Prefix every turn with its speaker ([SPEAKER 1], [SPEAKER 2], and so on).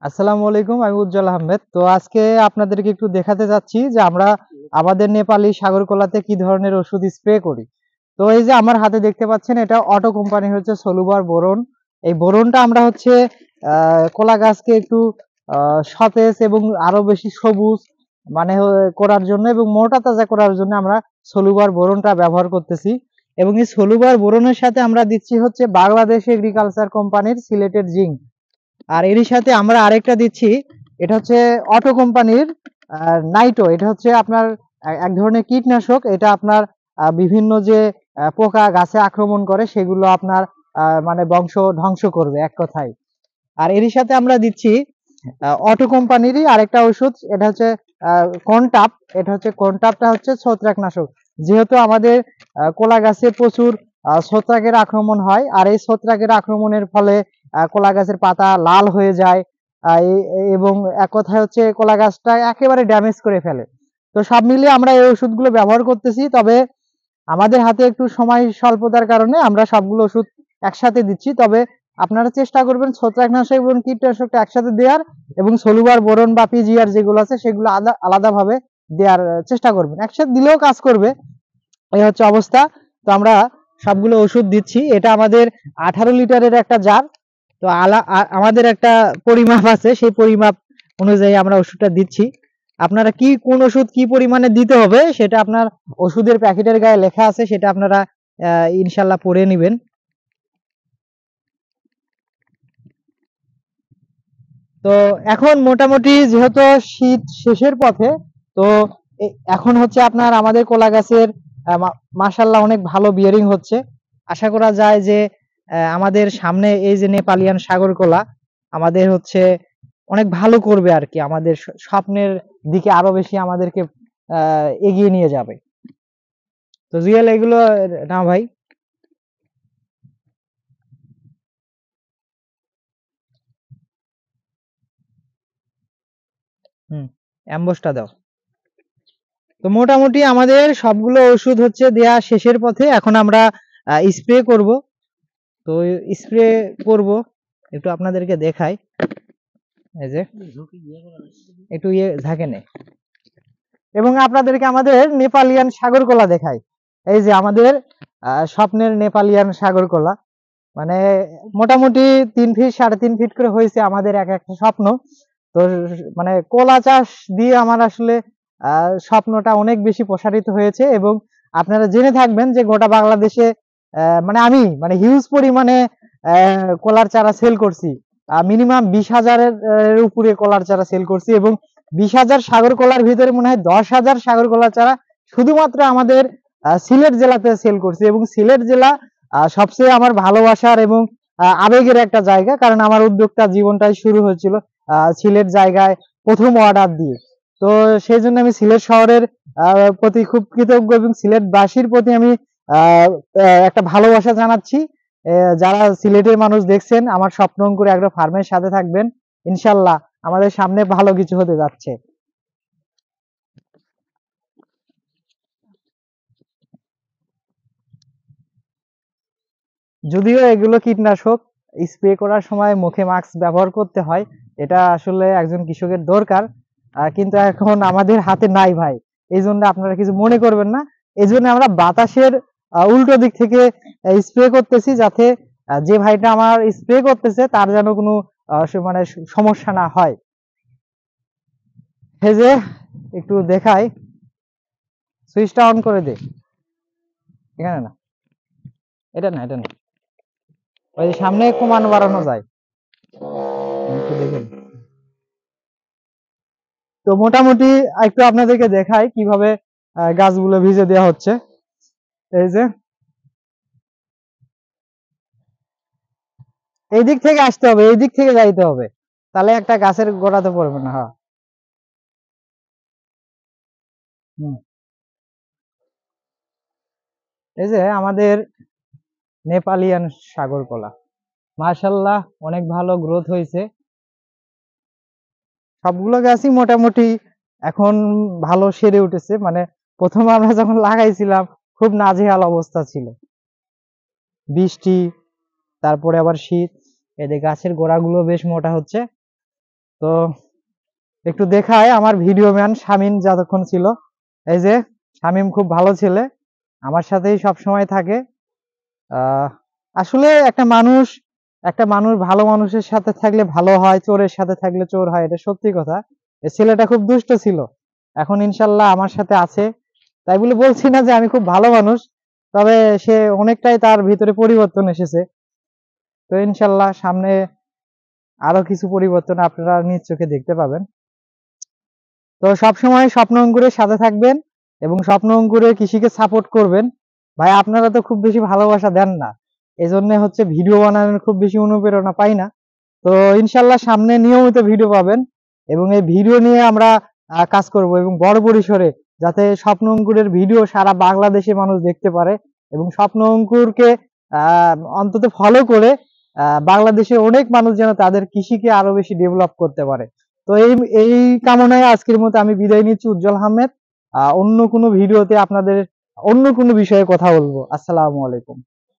[SPEAKER 1] আসসালামু আলাইকুম, আমি উজ্জ্বল আহমেদ। তো আজকে আপনাদেরকে একটু দেখাতে যাচ্ছি যে আমরা আমাদের নেপালি সাগরকলাতে কি ধরনের ওষুধ স্প্রে করি। তো এই যে আমার হাতে দেখতে পাচ্ছেন, এটা অটো কোম্পানি হচ্ছে সলুবার বোরন। এই বোরনটা আমরা হচ্ছে কলা গাছকে একটু সতেজ এবং আরো বেশি সবুজ মানে করার জন্য এবং মোটা তাজা করার জন্য আমরা সলুবার বোরনটা ব্যবহার করতেছি। এবং এই সলুবার বোরনের সাথে আমরা দিচ্ছি হচ্ছে বাংলাদেশ এগ্রিকালচার কোম্পানির সিলেটের জিঙ্ক। আর এরই সাথে আমরা আরেকটা দিচ্ছি, এটা হচ্ছে অটো কোম্পানির নাইটো। এটা হচ্ছে আপনার এক ধরনের কীটনাশক। এটা আপনার বিভিন্ন যে পোকা গাছে আক্রমণ করে সেগুলো আপনার মানে বংশ ধ্বংস করবে এক কথায়। আর এরই সাথে আমরা দিচ্ছি অটো কোম্পানিরই আরেকটা ওষুধ, এটা হচ্ছে কনটাপ। এটা হচ্ছে কনটাপটা হচ্ছে ছত্রাকনাশক। যেহেতু আমাদের কলা গাছে প্রচুর ছত্রাকের আক্রমণ হয়, আর এই ছত্রাকের আক্রমণের ফলে কলা গাছের পাতা লাল হয়ে যায় এবং এক কথায় হচ্ছে কলা গাছটা একেবারে ড্যামেজ করে ফেলে। তো সব মিলিয়ে আমরা এই ওষুধগুলো ব্যবহার করতেছি, তবে আমাদের হাতে একটু সময় স্বল্পতার কারণে আমরা সবগুলো ওষুধ একসাথে দিচ্ছি। তবে আপনারা চেষ্টা করবেন ছত্রাকনাশক এবং কীটনাশকটা একসাথে দেওয়ার, এবং সলুবার বোরন বা পিজিআর যেগুলো আছে সেগুলো আলাদাভাবে দেওয়ার চেষ্টা করবেন। একসাথে দিলেও কাজ করবে, এই হচ্ছে অবস্থা। তো আমরা সবগুলো ওষুধ দিচ্ছি। এটা আমাদের 18 লিটারের একটা জার। তো আমাদের একটা পরিমাপ আছে, সেই পরিমাপ অনুযায়ী আমরা ওষুধটা দিচ্ছি। আপনারা কোন ওষুধ কি পরিমাণে দিতে হবে সেটা আপনার ওষুধের প্যাকেটের গায়ে লেখা আছে, সেটা আপনারা ইনশাল্লাহ পড়ে নেবেন। তো এখন মোটামুটি যেহেতু শীত শেষের পথে, তো এখন হচ্ছে আপনার আমাদের কলা গাছের মাশাআল্লাহ অনেক ভালো বিয়ারিং হচ্ছে। আশা করা যায় যে আমাদের সামনে এই যে নেপালিয়ান সাগর কলা আমাদের হচ্ছে অনেক ভালো করবে আর কি, আমাদের স্বপ্নের দিকে আরো বেশি আমাদেরকে এগিয়ে নিয়ে যাবে। তো রিয়েল এগুলো না ভাই। হুম, অ্যাম্বসটা দাও। তো মোটামুটি আমাদের সবগুলো ওষুধ হচ্ছে দেয়া শেষের পথে। এখন আমরা স্প্রে করব। তো স্প্রে করব, একটু আপনাদেরকে দেখাই। এই যে একটু ঝাঁকে নে, এবং আপনাদেরকে আমাদের নেপালিয়ান সাগর কলা দেখাই। এই যে আমাদের স্বপ্নের নেপালিয়ান সাগর কলা, মানে মোটামুটি 3 ফিট 3.5 ফিট করে হয়েছে আমাদের এক একটা স্বপ্ন। তো মানে কলা চাষ দিয়ে আমার আসলে স্বপ্নটা অনেক বেশি প্রসারিত হয়েছে। এবং আপনারা জেনে থাকবেন যে গোটা বাংলাদেশে মানে আমি মানে হিউজ পরিমাণে কলার চারা সেল করছি। মিনিমাম 20,000-এর উপরে কলার চারা সেল করছি, এবং 20,000 সাগর কলার ভিতরে মনে হয় 10,000 সাগর কলার চারা শুধুমাত্র আমাদের সিলেট জেলাতে সেল করছি। এবং সিলেট জেলা সবচেয়ে আমার ভালোবাসার এবং আবেগের একটা জায়গা, কারণ আমার উদ্যোক্তা জীবনটাই শুরু হয়েছিল সিলেট জায়গায় প্রথম অর্ডার দিয়ে। তো সেই জন্য আমি সিলেট শহরের প্রতি খুব কৃতজ্ঞ, এবং সিলেটবাসীর প্রতি আমি একটা ভালোবাসা জানাচ্ছি। যারা সিলেটের মানুষ দেখছেন, আমার স্বপ্ন অঙ্কুর এগ্রো ফার্মের সাথে থাকবেন, ইনশাল্লাহ আমাদের সামনে ভালো কিছু হতে যাচ্ছে। যদিও এগুলো কীটনাশক, স্প্রে করার সময় মুখে মাস্ক ব্যবহার করতে হয়, এটা আসলে একজন কৃষকের দরকার, কিন্তু এখন আমাদের হাতে নাই ভাই। এই জন্য আপনারা কিছু মনে করবেন না। এই জন্য আমরা বাতাসের উল্টো দিক থেকে স্প্রে করতেছি, যাতে যে ভাইটা আমার স্প্রে করতেছে তার যেন কোনো মানে সমস্যা না হয়। এই যে একটু দেখাই, সুইচটা অন করে দে। এখানে না, এটা না, এটা না, ওই যে সামনে কমানো বাড়ানো যায়, একটু দেখেন। তো মোটামুটি একটু আপনাদেরকে দেখাই কিভাবে গাছগুলো ভিজে দেওয়া হচ্ছে। এই যে এই দিক থেকে আসতে হবে, এই দিক থেকে যাইতে হবে, তাহলে একটা গাছের গোড়াতে পড়বে না। হ্যাঁ, হুম। এই যে আমাদের নেপালিয়ান সাগর কলা, মাশাল্লাহ অনেক ভালো গ্রোথ হয়েছে। সবগুলো গাছই মোটামুটি এখন ভালো সেরে উঠেছে। মানে প্রথমে আমরা যখন লাগাইছিলাম খুব নাজেহাল অবস্থা ছিল, বৃষ্টি, তারপরে আবার শীত। এদের গাছের গোড়াগুলো বেশ মোটা হচ্ছে। তো একটু দেখায় আমার ভিডিও ম্যান শামীম যতক্ষণ ছিল। এই যে শামীম খুব ভালো ছেলে, আমার সাথেই সব সময় থাকে। আসলে একটা মানুষ ভালো মানুষের সাথে থাকলে ভালো হয়, চোরের সাথে থাকলে চোর হয়, এটা সত্যি কথা। এই ছেলেটা খুব দুষ্ট ছিল, এখন ইনশাল্লাহ আমার সাথে আছে। তাই বলে বলছি না যে আমি খুব ভালো মানুষ, তবে সে অনেকটাই তার ভিতরে পরিবর্তন এসেছে। তো ইনশাল্লাহ সামনে আরো কিছু পরিবর্তন আপনারা নিজ চোখে দেখতে পাবেন। তো সবসময় স্বপ্ন অঙ্কুরের সাথে থাকবেন এবং স্বপ্ন অঙ্কুরের কৃষিকে সাপোর্ট করবেন। ভাই আপনারা তো খুব বেশি ভালোবাসা দেন না, এজন্য হচ্ছে ভিডিও বানানোর খুব বেশি অনুপ্রেরণা পাই না। তো ইনশাল্লাহ সামনে নিয়মিত ভিডিও পাবেন এবং এই ভিডিও নিয়ে আমরা কাজ করব এবং বড় পরিসরে, যাতে স্বপ্ন অঙ্কুরের ভিডিও সারা বাংলাদেশে মানুষ দেখতে পারে এবং স্বপ্ন অঙ্কুরকে অন্তত ফলো করে বাংলাদেশে অনেক মানুষ যেন তাদের কৃষিকে আরো বেশি ডেভেলপ করতে পারে। তো এই কামনায় আজকের মতো আমি বিদায় নিচ্ছি, উজ্জ্বল আহমেদ। অন্য কোনো ভিডিওতে আপনাদের অন্য কোনো বিষয়ে কথা বলবো। আসসালামু আলাইকুম।